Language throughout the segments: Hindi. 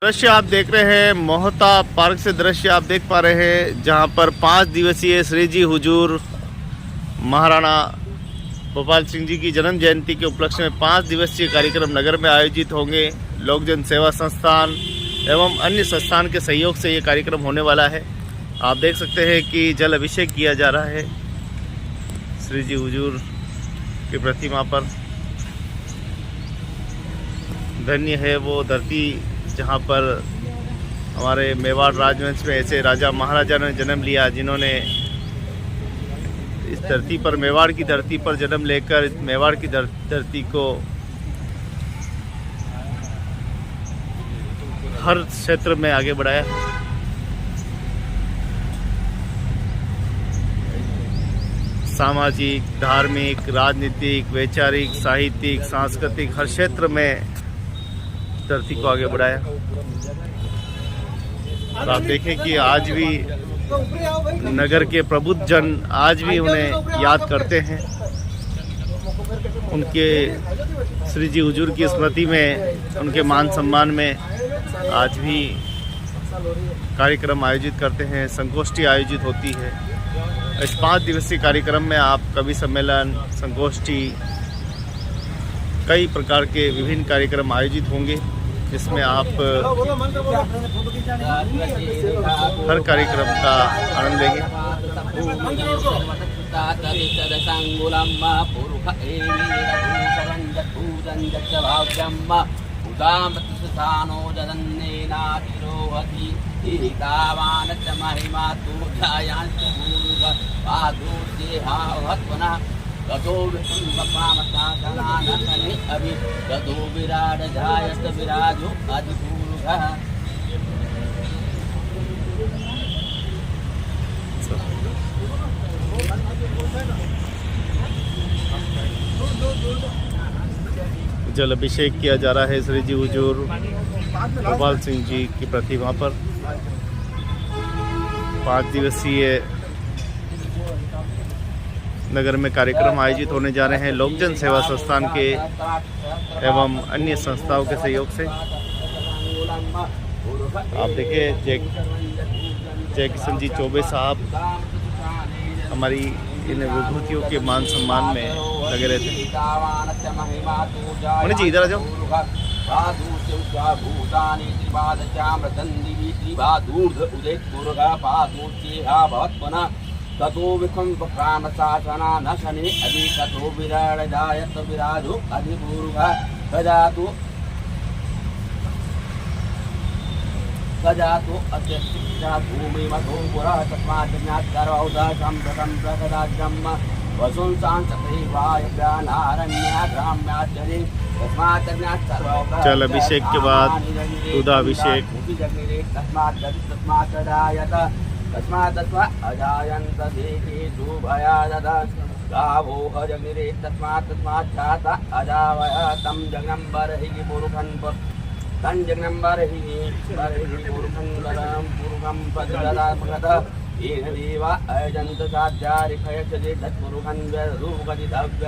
दृश्य आप देख रहे हैं मोहता पार्क से दृश्य आप देख पा रहे हैं, जहां पर 5 दिवसीय श्री जी हुजूर महाराणा भोपाल सिंह जी की जन्म जयंती के उपलक्ष्य में 5 दिवसीय कार्यक्रम नगर में आयोजित होंगे। लोकजन सेवा संस्थान एवं अन्य संस्थान के सहयोग से ये कार्यक्रम होने वाला है। आप देख सकते हैं कि जल अभिषेक किया जा रहा है श्री जी हुजूर की प्रतिमा पर। धन्य है वो धरती जहाँ पर हमारे मेवाड़ राजवंश में ऐसे राजा महाराजा ने जन्म लिया, जिन्होंने इस धरती पर, मेवाड़ की धरती पर जन्म लेकर इस मेवाड़ की धरती को हर क्षेत्र में आगे बढ़ाया। सामाजिक, धार्मिक, राजनीतिक, वैचारिक, साहित्यिक, सांस्कृतिक हर क्षेत्र में धरती को आगे बढ़ाया। और आप देखें कि आज भी नगर के प्रबुद्ध जन आज भी उन्हें याद करते हैं। उनके श्री जी हुजूर की स्मृति में, उनके मान सम्मान में आज भी कार्यक्रम आयोजित करते हैं, संगोष्ठी आयोजित होती है। इस 5 दिवसीय कार्यक्रम में आप कवि सम्मेलन, संगोष्ठी, कई प्रकार के विभिन्न कार्यक्रम आयोजित होंगे, जिसमें आप हर कार्यक्रम का आनंद लेंगे। ततो विष्णुपकामसाधनानसने अभि ततो विराट जायत विराजो अधिपूर्वः। जल अभिषेक किया जा रहा है श्री जी हुजूर भोपाल सिंह जी की प्रतिमा पर। 5 दिवसीय नगर में कार्यक्रम आयोजित होने जा रहे हैं लोकजन सेवा संस्थान के एवं अन्य संस्थाओं के सहयोग से। आप देखिए जय किशन जी चौबे साहब हमारी इन विभूतियों के मान सम्मान में लगे रहते हैं। जी इधर आ जाओ। ततो विक्रमशासनानशने अभि ततो विराट जायत विराजो अधिपूर्वः। सजातो अत्यष्टा भूमिमतो पुरः तस्मात् ज्ञातकरौदशं प्रथम प्रकदाज्ञम् वसुं सांसदेवायव्यानारण्या ग्राम्याचरे तस्मात् ज्ञातकरौदशं। जल अभिषेक के बाद दूधाभिषेक। तस्मात् जायत तस्मात् अजायन्त देहे शुभयादद गावो हजगिरे तस्मात् जाता अजावय तं जग्नं बर्हिः पुरुषं तं जग्नं बर्हिः पुरुषं गदं पुरुषं पदददामगत येन देवा अयजन्त साध्यारिखयचदे तत्पुरुषं व्यरूपदितव्य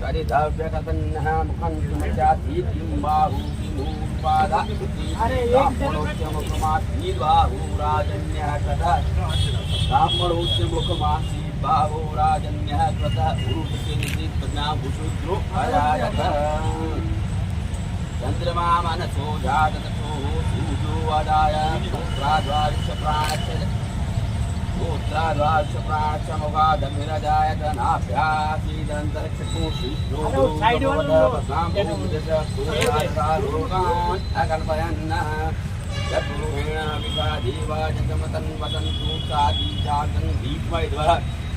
करितव्यकतन्नः मुखं सुमचाति किं बाहु किमुपादा ब्राह्मणोच्चमुखमासी बाहु राजन्यः कथा ब्राह्मणोच्चमुखमासी बाहु राजन्यः कथा उरुपतिनिधि प्रज्ञाभूषुद्रो अजायत चन्द्रमा मनसो जाततथो सूर्यो अदाय पुत्राद्वारिश प्राणस्य गोत्राद्वार्षप्राक्षमुखादमिरजायत नाभ्यासीदन्तरिक्षकोशिष्णोकल्पयन् चतुर्वेण विभादेवाजगमतन् वदन्तु साधीजातन् दीपैद्वः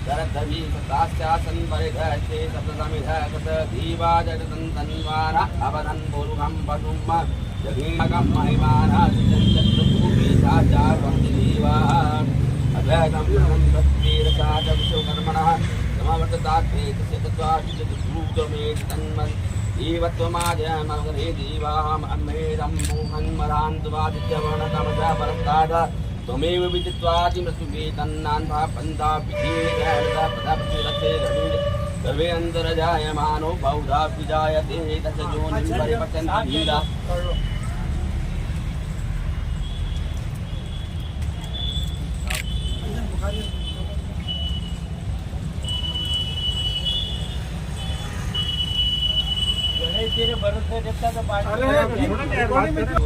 शरद्धवी सतास्यासन् परिधस्ते सप्तसमिधः सतधीवाजगतन्तन्वार अवदन् पुरुषं पशुं जगीनकं महिमानः सिजन्तभूमि साचारवन्दिदेवाः अद्वैतं विश्वकर्मणः समवर्ततात्मेतस्य तत्त्वादितद्रूतमेतन्मन् देवत्वमाजयमग्ने देवाहम् अन्मेदं मोहन्मदान्तवादित्यवर्णतमसा परस्ताद त्वमेव विदित्वादिमृत्युवेतन्नान्धा पन्था विधीयः पदापतिरथे सर्वे अन्तर्जायमानो बहुधा विजायते तस्य योनिं परिपचन्ति वीरा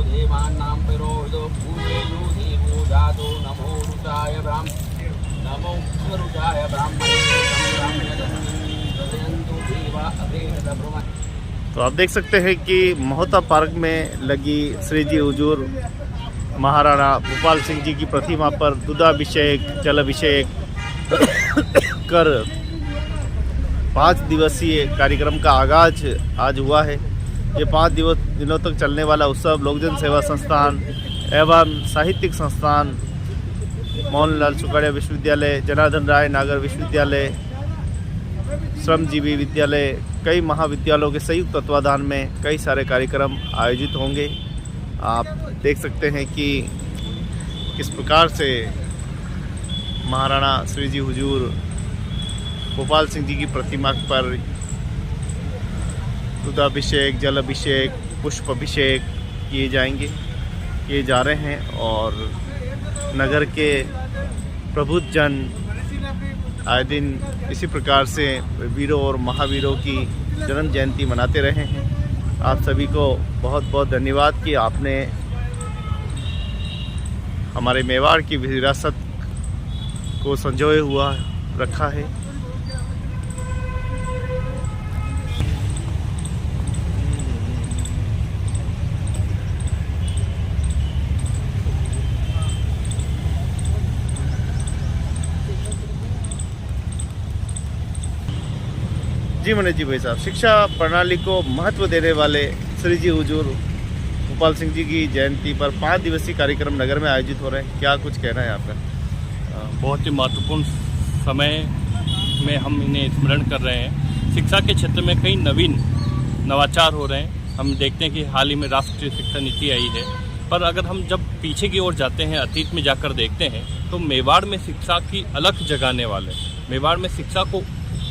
देवानां पिरोदो भूतेषु देवो जातो नमो रुद्राय नमो रुद्राय ब्राह्मणे संब्राह्मणयन्तु देवा अग्रेण ब्रह्म। तो आप देख सकते हैं कि मोहता पार्क में लगी श्री जी हुजूर महाराणा भूपाल सिंह जी की प्रतिमा पर दूधाभिषेक जलाभिषेक कर 5 दिवसीय कार्यक्रम का आगाज आज हुआ है। ये 5 दिनों तक चलने वाला उत्सव लोकजन सेवा संस्थान एवं साहित्यिक संस्थान मोहनलाल सुखाड़िया विश्वविद्यालय, जनार्दन राय नागर विश्वविद्यालय, श्रमजीवी विद्यालय, कई महाविद्यालयों के संयुक्त तत्वाधान में कई सारे कार्यक्रम आयोजित होंगे। आप देख सकते हैं कि किस प्रकार से महाराणा श्री जी हुजूर भोपाल सिंह जी की प्रतिमा पर दूधाभिषेक जलाभिषेक पुष्प अभिषेक किए जा रहे हैं और नगर के प्रबुद्ध जन आए दिन इसी प्रकार से वीरों और महावीरों की जन्म जयंती मनाते रहे हैं। आप सभी को बहुत बहुत धन्यवाद कि आपने हमारे मेवाड़ की विरासत को संजोए हुआ रखा है। जी मनोज जी भाई साहब, शिक्षा प्रणाली को महत्व देने वाले श्री जी हुजूर भोपाल सिंह जी की जयंती पर 5 दिवसीय कार्यक्रम नगर में आयोजित हो रहे हैं, क्या कुछ कहना है आपका? बहुत ही महत्वपूर्ण समय में हम इन्हें स्मरण कर रहे हैं। शिक्षा के क्षेत्र में कई नवीन नवाचार हो रहे हैं। हम देखते हैं कि हाल ही में राष्ट्रीय शिक्षा नीति आई है, पर अगर हम जब पीछे की ओर जाते हैं, अतीत में जाकर देखते हैं, तो मेवाड़ में शिक्षा की अलख जगाने वाले, मेवाड़ में शिक्षा को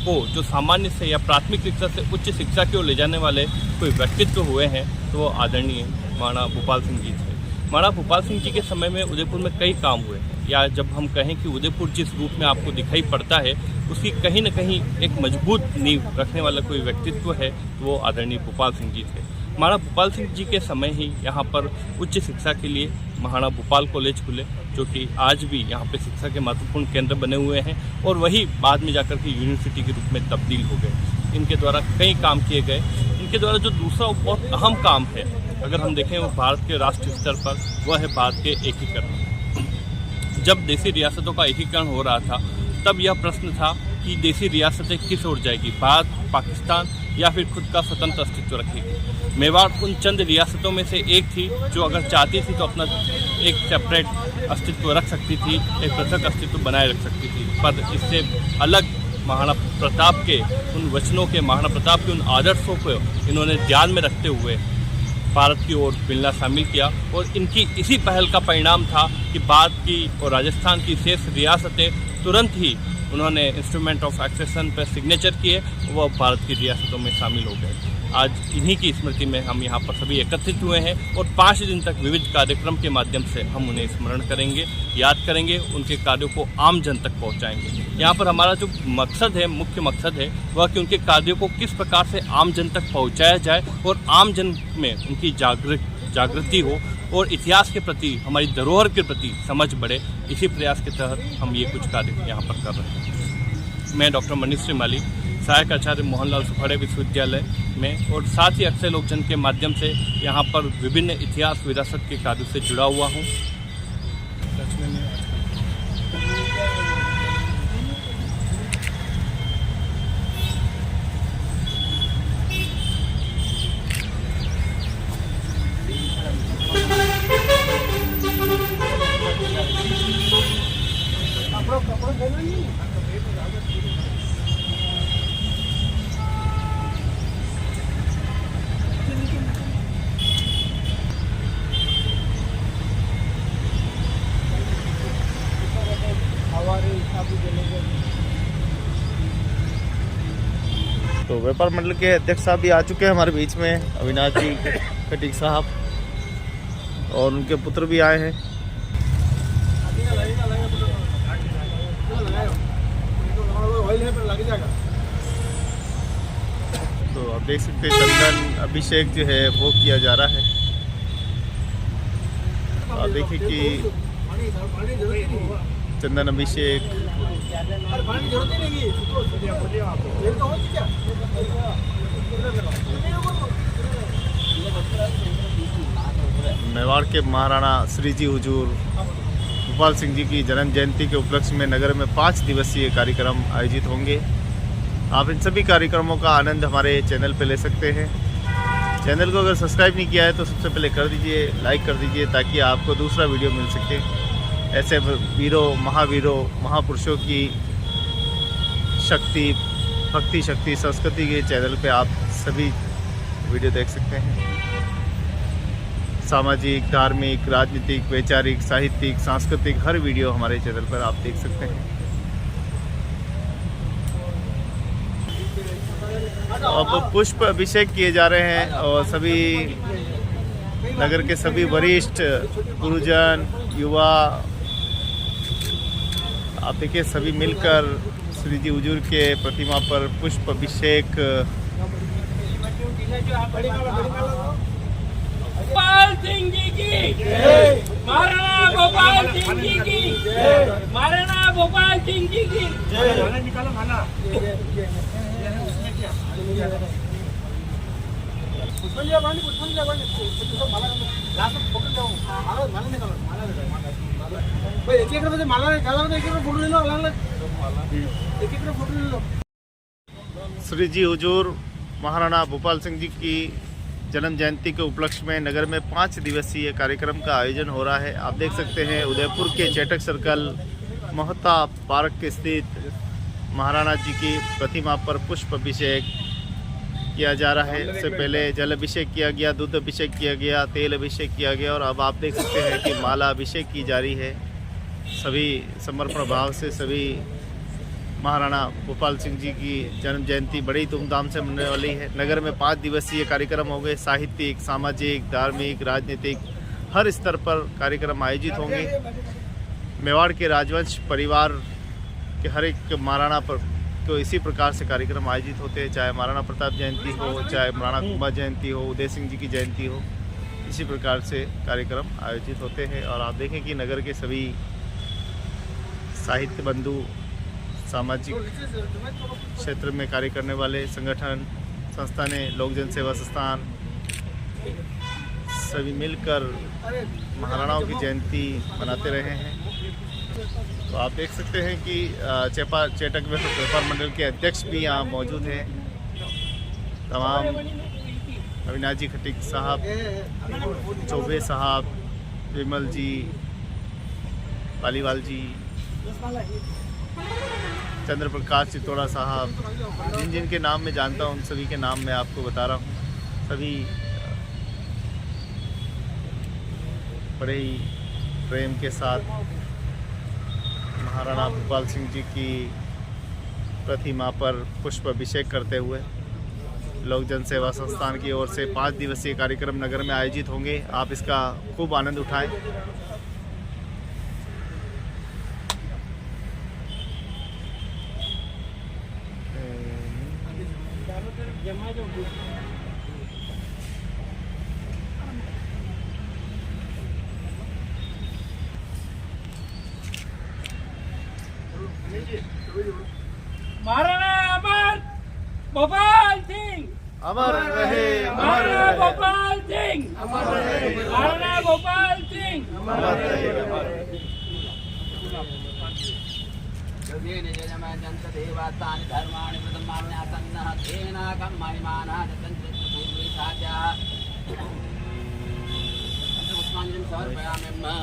जो सामान्य से या प्राथमिक शिक्षा से उच्च शिक्षा की ओर ले जाने वाले कोई व्यक्तित्व हुए हैं तो वो आदरणीय महाराणा भूपाल सिंह जी थे। महाराणा भूपाल सिंह जी के समय में उदयपुर में कई काम हुए, या जब हम कहें कि उदयपुर जिस रूप में आपको दिखाई पड़ता है उसकी कहीं न कहीं एक मजबूत नींव रखने वाला कोई व्यक्तित्व है तो वो आदरणीय भूपाल सिंह जी थे। महाराणा भूपाल सिंह जी के समय ही यहाँ पर उच्च शिक्षा के लिए महाराणा भूपाल कॉलेज खुले, जो कि आज भी यहाँ पे शिक्षा के महत्वपूर्ण केंद्र बने हुए हैं और वही बाद में जाकर के यूनिवर्सिटी के रूप में तब्दील हो गए। इनके द्वारा कई काम किए गए। इनके द्वारा जो दूसरा बहुत अहम काम है, अगर हम देखें वो भारत के राष्ट्रीय स्तर पर, वह है भारत के एकीकरण। जब देशी रियासतों का एकीकरण हो रहा था तब यह प्रश्न था कि देशी रियासतें किस ओर जाएगी, भारत, पाकिस्तान या फिर खुद का स्वतंत्र अस्तित्व रखेगी। मेवाड़ उन चंद रियासतों में से एक थी जो अगर चाहती थी तो अपना एक सेपरेट अस्तित्व रख सकती थी, एक पृथक अस्तित्व बनाए रख सकती थी। पर इससे अलग महाराणा प्रताप के उन वचनों के, महाराणा प्रताप के उन आदर्शों को इन्होंने ध्यान में रखते हुए भारत की ओर मिलना शामिल किया और इनकी इसी पहल का परिणाम था कि भारत की और राजस्थान की शेष रियासतें तुरंत ही उन्होंने इंस्ट्रूमेंट ऑफ एक्सेशन पर सिग्नेचर किए, वह भारत की रियासतों में शामिल हो गए। आज इन्हीं की स्मृति में हम यहाँ पर सभी एकत्रित हुए हैं और 5 दिन तक विविध कार्यक्रम के माध्यम से हम उन्हें स्मरण करेंगे, याद करेंगे, उनके कार्यों को आम जन तक पहुँचाएंगे। यहाँ पर हमारा जो मकसद है, मुख्य मकसद है, वह कि उनके कार्यों को किस प्रकार से आम जन तक पहुँचाया जाए और आम जन में उनकी जागृति हो और इतिहास के प्रति, हमारी धरोहर के प्रति समझ बढ़े। इसी प्रयास के तहत हम ये कुछ कार्य यहाँ पर कर रहे हैं। मैं डॉक्टर मनीष श्रीमाली, सहायक आचार्य मोहनलाल सुखाड़िया विश्वविद्यालय में, और साथ ही अक्षय लोकजन के माध्यम से यहाँ पर विभिन्न इतिहास विरासत के कार्यों से जुड़ा हुआ हूँ। तो व्यापार मंडल के अध्यक्ष साहब भी आ चुके हैं हमारे बीच में, अविनाश जी खटीक साहब, और उनके पुत्र भी आए हैं। तो आप देख सकते हैं चंदन अभिषेक जो है वो किया जा रहा है। तो आप देखिए कि चंदन अभिषेक मेवाड़ के महाराणा श्री जी हुजूर भोपाल सिंह जी की जन्म जयंती के उपलक्ष्य में नगर में 5 दिवसीय कार्यक्रम आयोजित होंगे। आप इन सभी कार्यक्रमों का आनंद हमारे चैनल पर ले सकते हैं। चैनल को अगर सब्सक्राइब नहीं किया है तो सबसे पहले कर दीजिए, लाइक कर दीजिए, ताकि आपको दूसरा वीडियो मिल सके। ऐसे वीरों, महावीरों, महापुरुषों की शक्ति, भक्ति शक्ति, संस्कृति के चैनल पे आप सभी वीडियो देख सकते हैं। सामाजिक, धार्मिक, राजनीतिक, वैचारिक, साहित्यिक, सांस्कृतिक हर वीडियो हमारे चैनल पर आप देख सकते हैं। अब पुष्प अभिषेक किए जा रहे हैं और सभी नगर के सभी वरिष्ठ गुरुजन, युवा, आप देखिए सभी मिलकर श्री जी हुजूर के प्रतिमा पर पुष्प अभिषेक। गोपाल सिंह जी की महाराणा गोपाल सिंह जी की महाराणा गोपाल सिंह जी की श्री जी हुजूर महाराणा भोपाल सिंह जी की जन्म जयंती के उपलक्ष्य में नगर में 5 दिवसीय कार्यक्रम का आयोजन हो रहा है। आप देख सकते हैं उदयपुर के चेटक सर्कल मोहता पार्क के स्थित महाराणा जी की प्रतिमा पर पुष्प अभिषेक किया जा रहा है। इससे पहले जल अभिषेक किया गया, दूध अभिषेक किया गया, तेल अभिषेक किया गया और अब आप देख सकते हैं कि माला अभिषेक की जा रही है। सभी समर्पण भाव से सभी महाराणा भोपाल सिंह जी की जन्म जयंती बड़ी धूमधाम से मनने वाली है। नगर में 5 दिवसीय कार्यक्रम होंगे। साहित्यिक, सामाजिक, धार्मिक, राजनीतिक हर स्तर पर कार्यक्रम आयोजित होंगे। मेवाड़ के राजवंश परिवार के हर एक महाराणा पर तो इसी प्रकार से कार्यक्रम आयोजित होते हैं, चाहे महाराणा प्रताप जयंती हो, चाहे महाराणा कुंभा जयंती हो, उदय सिंह जी की जयंती हो, इसी प्रकार से कार्यक्रम आयोजित होते हैं। और आप देखें कि नगर के सभी साहित्य बंधु, सामाजिक क्षेत्र में कार्य करने वाले संगठन, संस्थानें, लोक जन सेवा संस्थान सभी मिलकर महाराणाओं की जयंती मनाते रहे हैं। तो आप देख सकते हैं कि चेटक व्यापार मंडल के अध्यक्ष भी यहाँ मौजूद हैं। तमाम अविनाश जी खटीक साहब, चौबे साहब, विमल जी, पालीवाल जी, चंद्र प्रकाश चितौड़ा साहब, जिन जिन के नाम मैं जानता हूँ उन सभी के नाम मैं आपको बता रहा हूँ। सभी बड़े ही प्रेम के साथ महाराणा भोपाल सिंह जी की प्रतिमा पर पुष्प अभिषेक करते हुए लोक जन सेवा संस्थान की ओर से 5 दिवसीय कार्यक्रम नगर में आयोजित होंगे। आप इसका खूब आनंद उठाएं। महाराणा अमर भोपाल सिंह, अमर रहे, अमर महाराणा रहे, गोपाल सिंह, अमर रहे, महाराणा गोपाल सिंह, अमर रहे, अमर रहे। देवातानि धर्माणि प्रथमान्यासन्नः तेनाकं महिमानः तन्त्रपूर्विकाचा पुष्पाञ्जलिं समर्पयामि।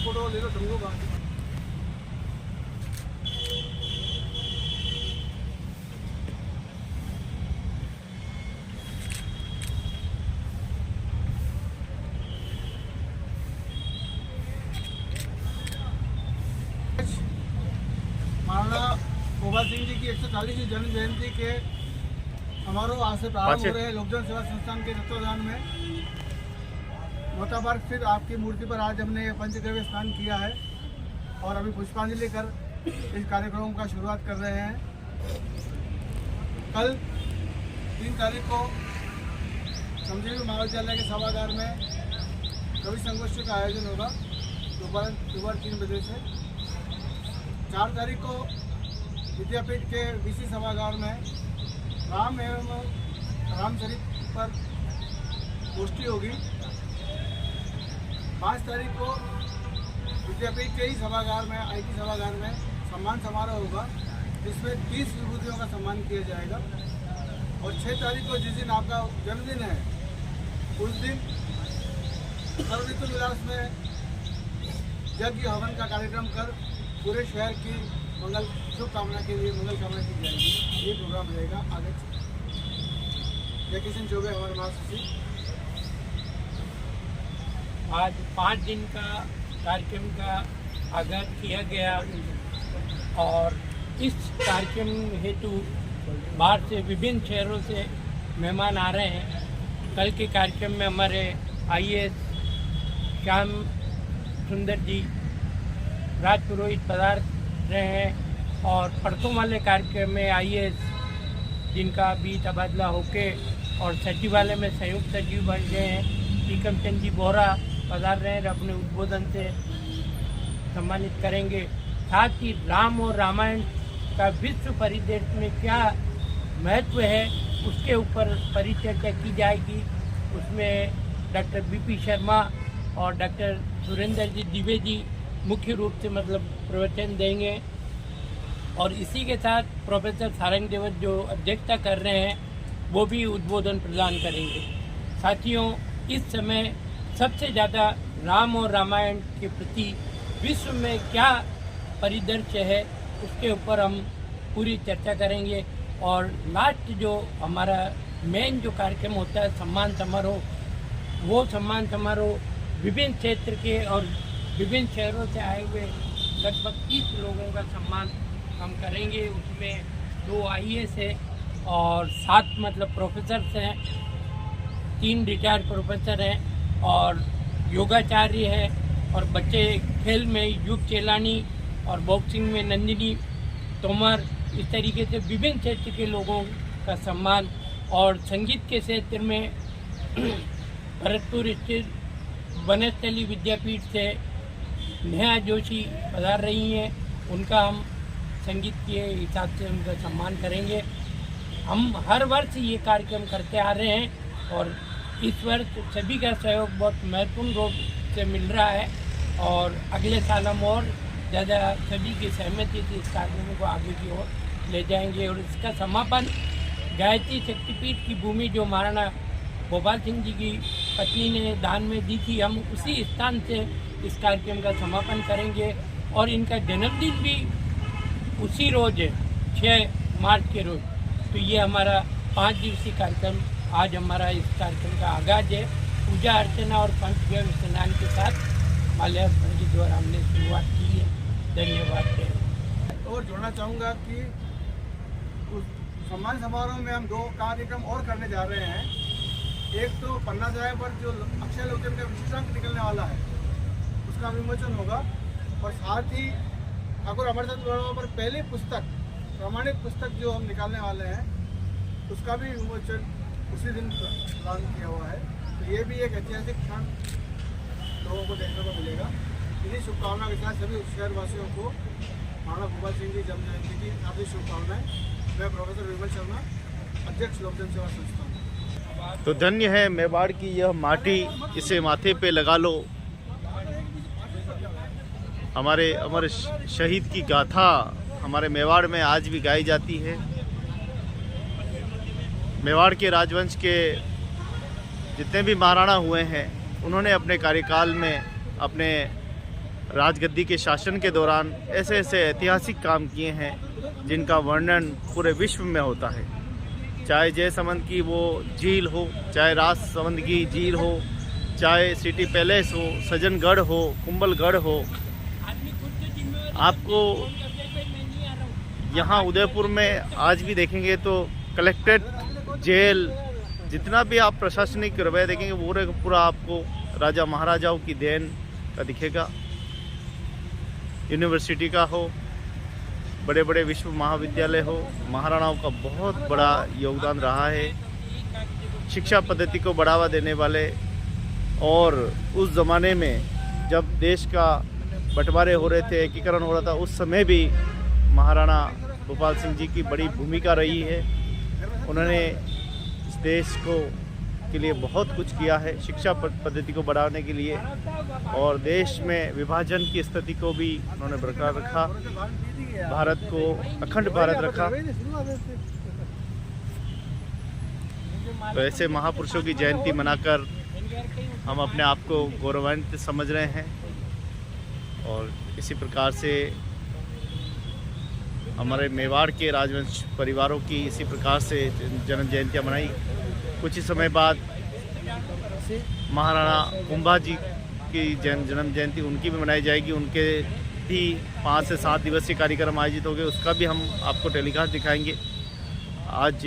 फोटो ले लो तुमको। महाराणा भोपाल सिंह जी की 140वीं जन्म जयंती के समारोह आज से प्रारंभ हो रहे हैं। लोकजन सेवा संस्थान के तत्वाधान में मोहता पार्क स्थित आपकी मूर्ति पर आज हमने पंचगव्य स्नान किया है और अभी पुष्पांजलि कर इस कार्यक्रम का शुरुआत कर रहे हैं। कल 3 तारीख को संजीवी महाविद्यालय के सभागार में कवि संगोष्ठी का आयोजन होगा दोपहर 3 बजे से। 4 तारीख को विद्यापीठ के बीसी सभागार में राम एवं रामचरित पर गोष्ठी होगी। 5 तारीख को विद्यापीठ के ही सभागार में IT सभागार में सम्मान समारोह होगा, जिसमें 30 विभूतियों का सम्मान किया जाएगा। और 6 तारीख को जिस दिन आपका जन्मदिन है, उस दिन सर्वऋतु विलास में यज्ञ हवन का कार्यक्रम कर पूरे शहर की मंगल शुभकामना के लिए मंगल कामना की जाएगी। ये प्रोग्राम रहेगा। आगे जय किशन चौबे हमारे महासचिव। आज 5 दिन का कार्यक्रम का आगाज किया गया और इस कार्यक्रम हेतु बाहर से विभिन्न शहरों से मेहमान आ रहे हैं। कल के कार्यक्रम में हमारे IAS श्याम सुंदर जी राजपुरोहित पधार रहे हैं और परसों वाले कार्यक्रम में IAS जिनका अभी तबादला होके और सचिवालय में संयुक्त सचिव बन गए हैं टीकम चंद जी बोहरा पधार रहे हैं, अपने उद्बोधन से सम्मानित करेंगे। साथ ही राम और रामायण का विश्व परिदृश्य में क्या महत्व है उसके ऊपर परिचर्चा की जाएगी। उसमें डॉक्टर BP शर्मा और डॉक्टर सुरेंद्र जी द्विवेदी मुख्य रूप से प्रवचन देंगे और इसी के साथ प्रोफेसर सारंग देवत जो अध्यक्षता कर रहे हैं वो भी उद्बोधन प्रदान करेंगे। साथियों, इस समय सबसे ज़्यादा राम और रामायण के प्रति विश्व में क्या परिदृश्य है उसके ऊपर हम पूरी चर्चा करेंगे। और लास्ट जो हमारा मेन जो कार्यक्रम होता है सम्मान समारोह, वो सम्मान समारोह विभिन्न क्षेत्र के और विभिन्न शहरों से आए हुए लगभग 30 लोगों का सम्मान हम करेंगे। उसमें 2 IAS है और 7 प्रोफेसर्स हैं, 3 रिटायर्ड प्रोफेसर हैं और योगाचार्य है और बच्चे खेल में युग चेलानी और बॉक्सिंग में नंदिनी तोमर, इस तरीके से विभिन्न क्षेत्र के लोगों का सम्मान। और संगीत के क्षेत्र में भरतपुर स्थित वनस्थली विद्यापीठ से नेहा जोशी पधार रही हैं, उनका हम संगीत के हिसाब से उनका सम्मान करेंगे। हम हर वर्ष ये कार्यक्रम करते आ रहे हैं और इस वर्ष सभी का सहयोग बहुत महत्वपूर्ण रूप से मिल रहा है और अगले साल हम और ज़्यादा सभी की सहमति से इस कार्यक्रम को आगे की ओर ले जाएंगे। और इसका समापन गायत्री शक्तिपीठ की भूमि जो महाराणा गोपाल सिंह जी की पत्नी ने दान में दी थी, हम उसी स्थान से इस कार्यक्रम का समापन करेंगे। और इनका जन्मदिन भी उसी रोज़ है, 6 मार्च के रोज़। तो ये हमारा 5 दिवसीय कार्यक्रम आज हमारा इस कार्यक्रम का आगाज है। पूजा अर्चना और पंचगव्य स्नान के साथ माल्यार्पण के द्वारा हमने शुरुआत की है। धन्यवाद। और जोड़ना चाहूँगा कि उस सम्मान समारोह में हम 2 कार्यक्रम और करने जा रहे हैं। एक तो पन्ना ड्राइव पर जो अक्षय लोचन का विशेषांक निकलने वाला है उसका विमोचन होगा और साथ ही ठाकुर अमरचंद वर्मा पर पहली पुस्तक, प्रमाणित पुस्तक जो हम निकालने वाले हैं, उसका भी विमोचन उसी दिन प्लान किया हुआ है। तो ये भी एक ऐतिहासिक क्षण लोगों को देखने को मिलेगा। इन्हीं शुभकामना के साथ सभी शहरवासियों को महाराणा गोपाल सिंह जी जन्म जयंती की हार्दिक शुभकामनाएं। मैं प्रोफेसर विमल शर्मा, अध्यक्ष लोक जन सेवा संस्थान। तो धन्य है मेवाड़ की यह माटी, इसे माथे पे लगा लो। हमारे अमर शहीद की गाथा हमारे मेवाड़ में आज भी गाई जाती है। मेवाड़ के राजवंश के जितने भी महाराणा हुए हैं, उन्होंने अपने कार्यकाल में अपने राजगद्दी के शासन के दौरान ऐसे ऐसे ऐतिहासिक काम किए हैं जिनका वर्णन पूरे विश्व में होता है। चाहे जयसमंद की वो झील हो, चाहे राजसमंद की झील हो, चाहे सिटी पैलेस हो, सज्जनगढ़ हो, कुंभलगढ़ हो। आपको यहाँ उदयपुर में आज भी देखेंगे तो कलेक्ट्रेट, जेल, जितना भी आप प्रशासनिक रवैया देखेंगे वो पूरा आपको राजा महाराजाओं की देन का दिखेगा। यूनिवर्सिटी का हो, बड़े बड़े विश्व महाविद्यालय हो, महाराणाओं का बहुत बड़ा योगदान रहा है। शिक्षा पद्धति को बढ़ावा देने वाले, और उस ज़माने में जब देश का बंटवारे हो रहे थे, एकीकरण हो रहा था, उस समय भी महाराणा भोपाल सिंह जी की बड़ी भूमिका रही है। उन्होंने इस देश को के लिए बहुत कुछ किया है, शिक्षा पद्धति को बढ़ाने के लिए, और देश में विभाजन की स्थिति को भी उन्होंने बरकरार रखा, भारत को अखंड भारत रखा। तो ऐसे महापुरुषों की जयंती मनाकर हम अपने आप को गौरवान्वित समझ रहे हैं, और इसी प्रकार से हमारे मेवाड़ के राजवंश परिवारों की इसी प्रकार से जन्म जयंतियाँ मनाई। कुछ ही समय बाद महाराणा कुंभा जी की जन्म जयंती उनकी भी मनाई जाएगी। उनके भी 5 से 7 दिवसीय कार्यक्रम आयोजित हो गए, उसका भी हम आपको टेलीकास्ट दिखाएंगे। आज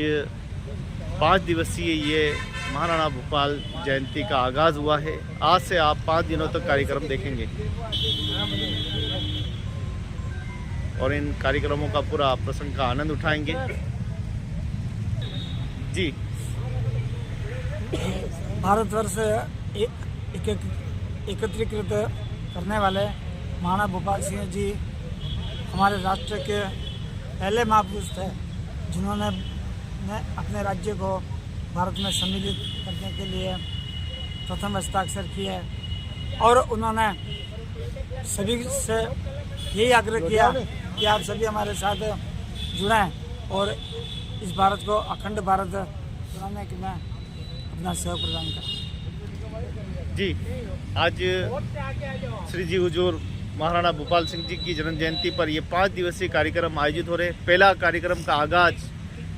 5 दिवसीय ये महाराणा भोपाल जयंती का आगाज़ हुआ है। आज से आप 5 दिनों तक कार्यक्रम देखेंगे और इन कार्यक्रमों का पूरा प्रसंग का आनंद उठाएंगे। जी, भारतवर्ष एकत्रीकृत करने वाले महाराणा भोपाल सिंह जी हमारे राष्ट्र के पहले महापुरुष थे, जिन्होंने अपने राज्य को भारत में सम्मिलित करने के लिए प्रथम हस्ताक्षर किए, और उन्होंने सभी से यही आग्रह किया कि आप सभी हमारे साथ जुड़ें और इस भारत को अखंड भारत बनाने के में अपना सहयोग प्रदान करें। जी, आज श्री जी हुजूर महाराणा भोपाल सिंह जी की जन्म जयंती पर ये 5 दिवसीय कार्यक्रम आयोजित हो रहे हैं। पहला कार्यक्रम का आगाज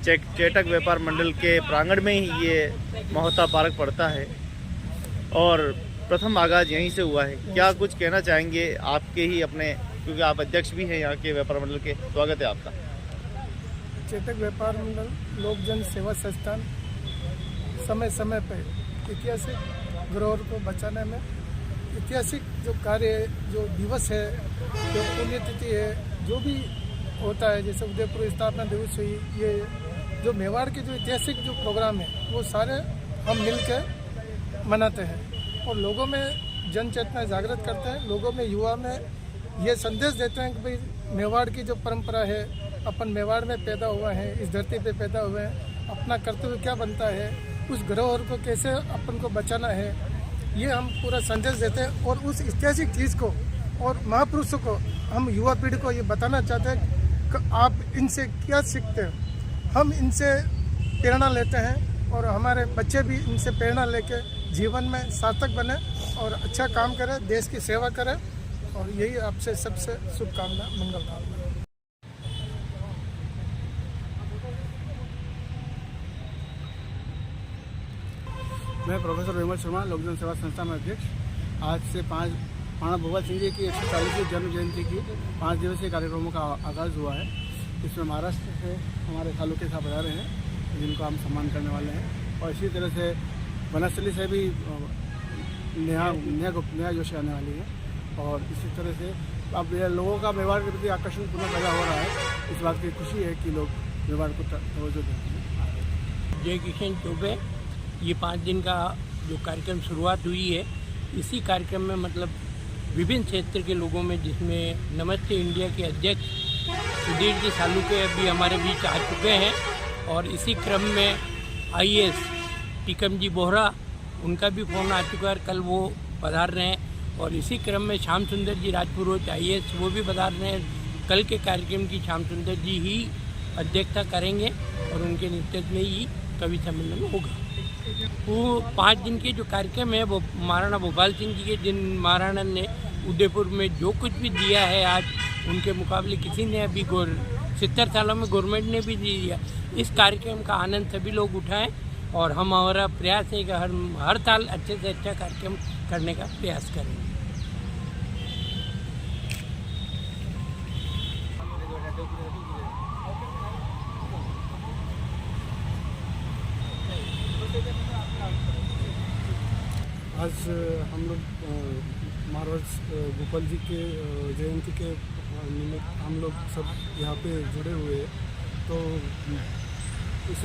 चेटक व्यापार मंडल के प्रांगण में ही ये मोहता पार्क पड़ता है, और प्रथम आगाज यहीं से हुआ है। क्या कुछ कहना चाहेंगे आपके ही अपने, क्योंकि आप अध्यक्ष भी हैं यहाँ के व्यापार मंडल के, स्वागत है आपका। चेतक व्यापार मंडल लोक जन सेवा संस्थान समय समय पर ऐतिहासिक धरोहर को बचाने में ऐतिहासिक जो कार्य, जो दिवस है, जो पुण्यतिथि है, जो भी होता है, जैसे उदयपुर स्थापना दिवस हुई, ये जो मेवाड़ के जो ऐतिहासिक जो प्रोग्राम है वो सारे हम मिल के मनाते हैं और लोगों में जन चेतना जागृत करते हैं। लोगों में, युवा में ये संदेश देते हैं कि भाई मेवाड़ की जो परंपरा है, अपन मेवाड़ में पैदा हुआ है, इस धरती पे पैदा हुए हैं, अपना कर्तव्य क्या बनता है, उस धरोहर को कैसे अपन को बचाना है, ये हम पूरा संदेश देते हैं। और उस ऐतिहासिक चीज़ को और महापुरुषों को हम युवा पीढ़ी को ये बताना चाहते हैं कि आप इनसे क्या सीखते हैं। हम इनसे प्रेरणा लेते हैं और हमारे बच्चे भी इनसे प्रेरणा लेके जीवन में सार्थक बने और अच्छा काम करें, देश की सेवा करें, और यही आपसे सबसे शुभकामना, मंगल कामना। मैं प्रोफेसर विमल शर्मा, लोकजन सेवा संस्था में अध्यक्ष। आज से महाराणा भोपाल सिंह जी की 140वीं जन्म जयंती की 5 दिवसीय कार्यक्रमों का आगाज़ हुआ है। इसमें महाराष्ट्र से हमारे तालुके साहब आ रहे हैं, जिनको हम सम्मान करने वाले हैं, और इसी तरह से वनस्थली से भी नेहा जोशी आने वाली है। और इसी तरह से अब लोगों का मेवाड़ के प्रति आकर्षण पुनः पैदा हो रहा है। इस बात की खुशी है कि लोग मेवाड़ को तवज्जो देते हैं। जय किशन चौबे, ये 5 दिन का जो कार्यक्रम शुरुआत हुई है, इसी कार्यक्रम में मतलब विभिन्न क्षेत्र के लोगों में, जिसमें नमस्ते इंडिया के अध्यक्ष सुधीर जी सालुके अभी हमारे बीच आ चुके हैं, और इसी क्रम में IAS टीकम जी बोहरा, उनका भी फ़ोन आ चुका है, कल वो पधार रहे हैं। और इसी क्रम में श्याम सुंदर जी राजपुरोहित IAS, वो भी पधार रहे हैं। कल के कार्यक्रम की श्याम सुंदर जी ही अध्यक्षता करेंगे और उनके नेतृत्व में ही कवि सम्मेलन होगा। वो 5 दिन के जो कार्यक्रम है वो महाराणा भोपाल सिंह जी के, जिन महाराणा ने उदयपुर में जो कुछ भी दिया है, आज उनके मुकाबले किसी ने अभी 70 सालों में गवर्नमेंट ने भी दिया। इस कार्यक्रम का आनंद सभी लोग उठाएं, और हमारा प्रयास है कि हर साल अच्छे से अच्छा कार्यक्रम करने का प्रयास करें। आज हम लोग महाराज भोपाल जी के जयंती के निमित्त हम लोग सब यहाँ पे जुड़े हुए हैं। तो इस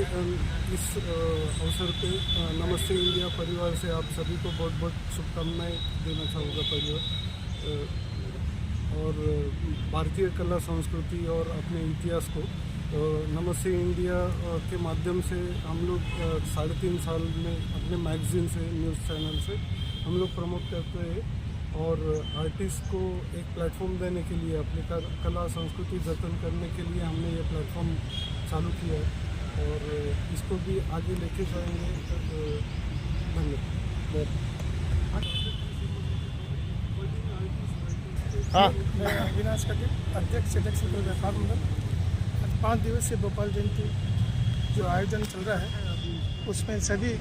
अवसर पे नमस्ते इंडिया परिवार से आप सभी को बहुत बहुत शुभकामनाएं देना चाहूँगा परिवार, और भारतीय कला संस्कृति और अपने इतिहास को नमस्ते इंडिया के माध्यम से हम लोग 3.5 साल में अपने मैगजीन से, न्यूज़ चैनल से हम लोग प्रमोट करते हैं, और आर्टिस्ट को एक प्लेटफॉर्म देने के लिए, अपनी कला संस्कृति जतन करने के लिए हमने ये प्लेटफॉर्म चालू किया है, और इसको भी आगे लेके जाएंगे। धन्यवाद। हाँ, मैं अविनाश कटे, अध्यक्ष चेतक सर्कल व्यापार मंडल। 5 दिवसीय भोपाल जयंती जो आयोजन चल रहा है उसमें सभी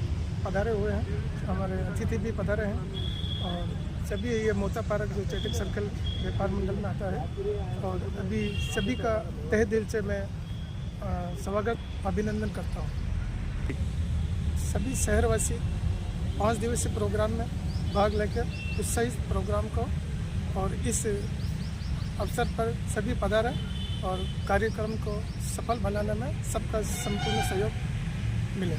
पधारे हुए हैं, हमारे अतिथि भी पधारे हैं, और सभी ये मोता पार्क जो चेतक सर्कल व्यापार मंडल में आता है, और अभी सभी का तहे दिल से मैं स्वागत अभिनंदन करता हूँ। सभी शहरवासी 5 दिवसीय प्रोग्राम में भाग लेकर उत्साहित प्रोग्राम को और इस अवसर पर सभी पधारे और कार्यक्रम को सफल बनाने में सबका संपूर्ण सहयोग मिले।